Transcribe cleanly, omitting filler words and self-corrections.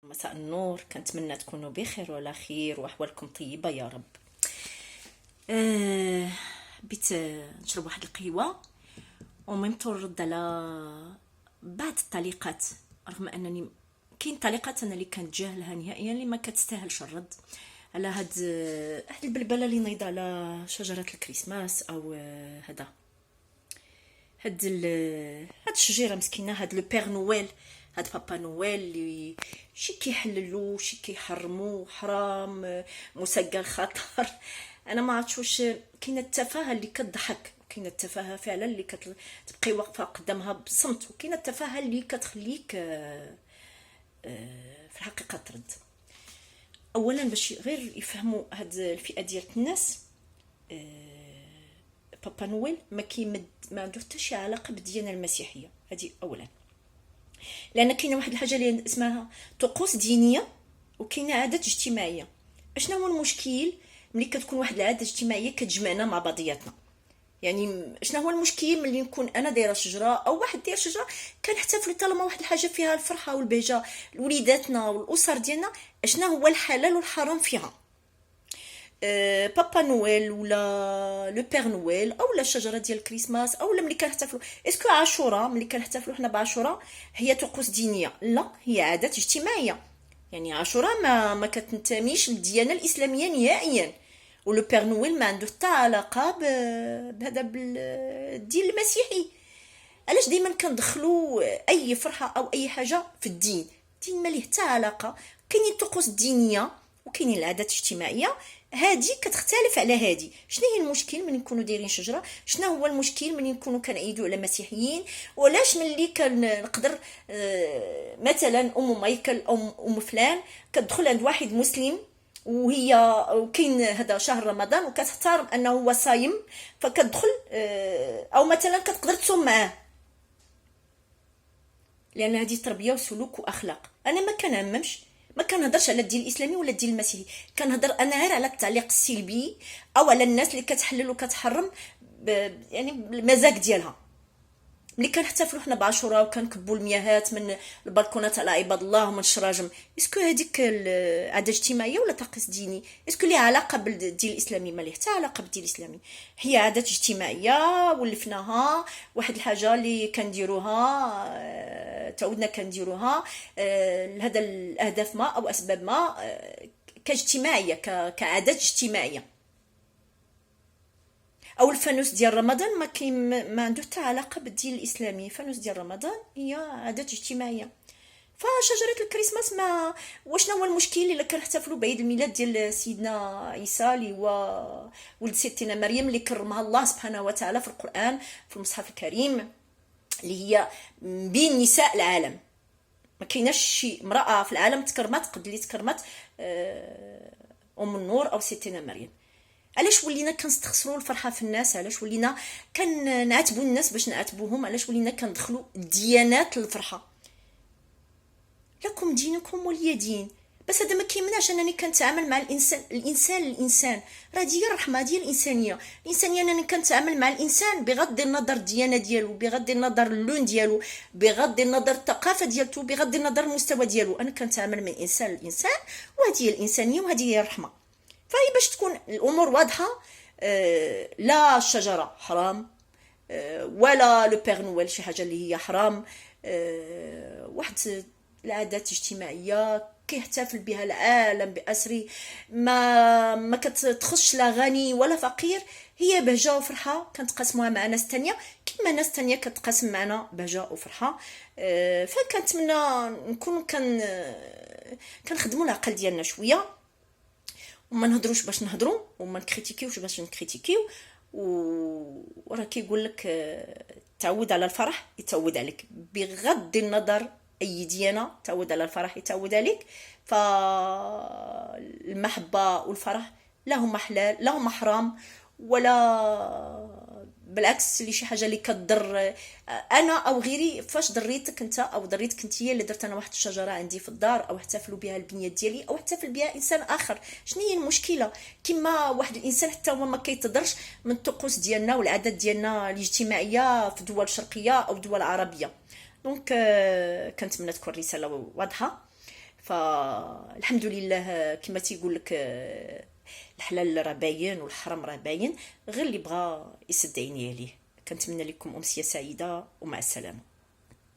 مساء النور، كنتمنى تكونوا بخير وعلى خير واحوالكم طيبه يا رب. بيت نشرب واحد القهوه وميمتو نرد على بعض التعليقات، رغم انني كاين تعليقات انا اللي كنتجاهلها نهائيا، اللي ما كتستاهلش الرد، على هاد البلبله اللي نايضه على شجره الكريسماس او هاد الشجيره مسكينه، هاد لو بير نويل، هاد بابا نويل اللي شي كيحللو شي كيحرمو حرام، مسجل خطر. انا ما عرفتش واش كاينه التفاهه اللي كتضحك، كاينه التفاهه فعلا اللي كتبقي واقفه قدامها بصمت، وكاينه التفاهه اللي كتخليك في الحقيقه ترد. اولا باش غير يفهموا هاد الفئه ديال الناس، بابا نويل ما عنده حتى شي علاقه بالديانه المسيحيه، هذه اولا. لان كاينه واحد الحاجه اللي اسمها طقوس دينيه وكاينه عادات اجتماعيه. اشنا هو المشكل ملي كتكون واحد العاده اجتماعيه كتجمعنا مع بعضياتنا؟ يعني شنو هو المشكل ملي نكون انا دايره شجره او واحد داير شجره كنحتفلوا طالما واحد الحاجه فيها الفرحه والبهجه لوليداتنا والاسر ديالنا؟ شنو هو الحلال والحرام فيها؟ بابا نويل ولا لو بير نويل او لا الشجره ديال الكريسماس او ملي كنحتفلوا، اسكو عاشوراء ملي كنحتفلوا حنا بعاشوراء هي طقوس دينيه؟ لا، هي عادات اجتماعيه. يعني عاشوراء ما كتنتميش للديانه الاسلاميه نهائيا، ولو بير نويل ما عنده حتى علاقه بهذا بالدين المسيحي. علاش ديما كندخلوا اي فرحه او اي حاجه في الدين؟ الدين ما ليه حتى علاقه. كاينين الطقوس الدينيه وكاينين العادات الاجتماعيه، هادي كتختلف على هادي. شنو هي المشكل من نكونوا دايرين شجره؟ شنو هو المشكل من نكونوا كنعيدوا على مسيحيين؟ ولاش ملي كنقدر مثلا ام مايكل او ام فلان كتدخل عند واحد مسلم وكاين هذا شهر رمضان وكتحترم انه هو صايم، فكتدخل او مثلا كتقدر تصوم معاه، لان هذه تربيه وسلوك واخلاق. انا ما كنعممش، ما كنهضرش على الدين الاسلامي ولا الدين المسيحي، كنهضر انا غير على التعليق السلبي او على الناس اللي كتحلل وكتحرم يعني بالمزاج ديالها. ملي كنحتفلوا حنا بعاشوراء وكنكبوا المياهات من البالكونات على عباد الله ومن الشراجم، اسكو هذيك عاده اجتماعيه ولا طقس ديني؟ اسكو ليها علاقه بالدين الاسلامي؟ ما ليه حتى علاقه بالدين الاسلامي، هي عادات اجتماعيه ولفناها، واحد الحاجه اللي كنديروها تعودنا كنديروها لهذا الاهداف ما او اسباب ما، كاجتماعيه كعادات اجتماعيه. او الفانوس ديال رمضان ما عنده حتى علاقه بالدين الاسلامي، الفانوس ديال رمضان هي عادات اجتماعيه. فشجره الكريسماس ما واشنا هو المشكل الا كنحتفلوا بعيد الميلاد ديال سيدنا عيسى اللي هو ولد ستنا مريم اللي كرمها الله سبحانه وتعالى في القران في المصحف الكريم، اللي هي بين نساء العالم. ما كايناش شي امراه في العالم تكرمت قد اللي تكرمت ام النور او ستنا مريم. علاش ولينا كنستخسروا الفرحه في الناس؟ علاش ولينا كنعاتبوا الناس باش نعاتبوهم؟ علاش ولينا كندخلوا الديانات للفرحه؟ لكم دينكم ولي دين. بس هذا ما كيمنعش انني كنتعامل مع الانسان راه ديال الرحمه ديال الانسانيه انني كنتعامل مع الانسان بغض النظر الديانه ديالو، بغض النظر اللون ديالو، بغض النظر الثقافه ديالته، بغض النظر المستوى ديالو. انا كنتعامل مع الانسان للانسان، وهذه هي الانسانيه وهذه هي الرحمه. فهي باش تكون الامور واضحه، لا الشجره حرام، ولا لو بير نويل شي حاجه اللي هي حرام. واحد العادات الاجتماعيه كيحتفل بها العالم باسري، ما كتخش لا غني ولا فقير، هي بهجه وفرحه كنتقاسموها مع ناس تانية كما ناس تانية كتقاسم معنا بهجه وفرحه. فكنتمنى نكون كنخدموا العقل ديالنا شويه، وما نهضروش باش نهضروا وما نكريتيكيوش باش نكريتيكيو. وراه كيقول لك تعود على الفرح يتعود عليك، بغض النظر اي ديانه تعود على الفرح يتعود عليك. فالمحبه والفرح لا هما حلال لا هما حرام، ولا بالعكس اللي شي حاجه اللي كتضر انا او غيري. فاش ضريتك انت او ضريتك انت اللي درت انا واحد الشجره عندي في الدار، او احتفلوا بها البنيات ديالي او احتفل بها انسان اخر، شنو هي المشكله؟ كما واحد الانسان حتى هو ما كيتضرش من الطقوس ديالنا والعادات ديالنا الاجتماعيه في دول شرقيه او دول عربيه. دونك كنتمنى تكون الرساله واضحه. فالحمد لله كما تيقول لك الحلال راه باين والحرام راه باين، غير اللي بغى يسد عينيه عليه. كنتمنى لكم امسيه سعيده ومع السلامه.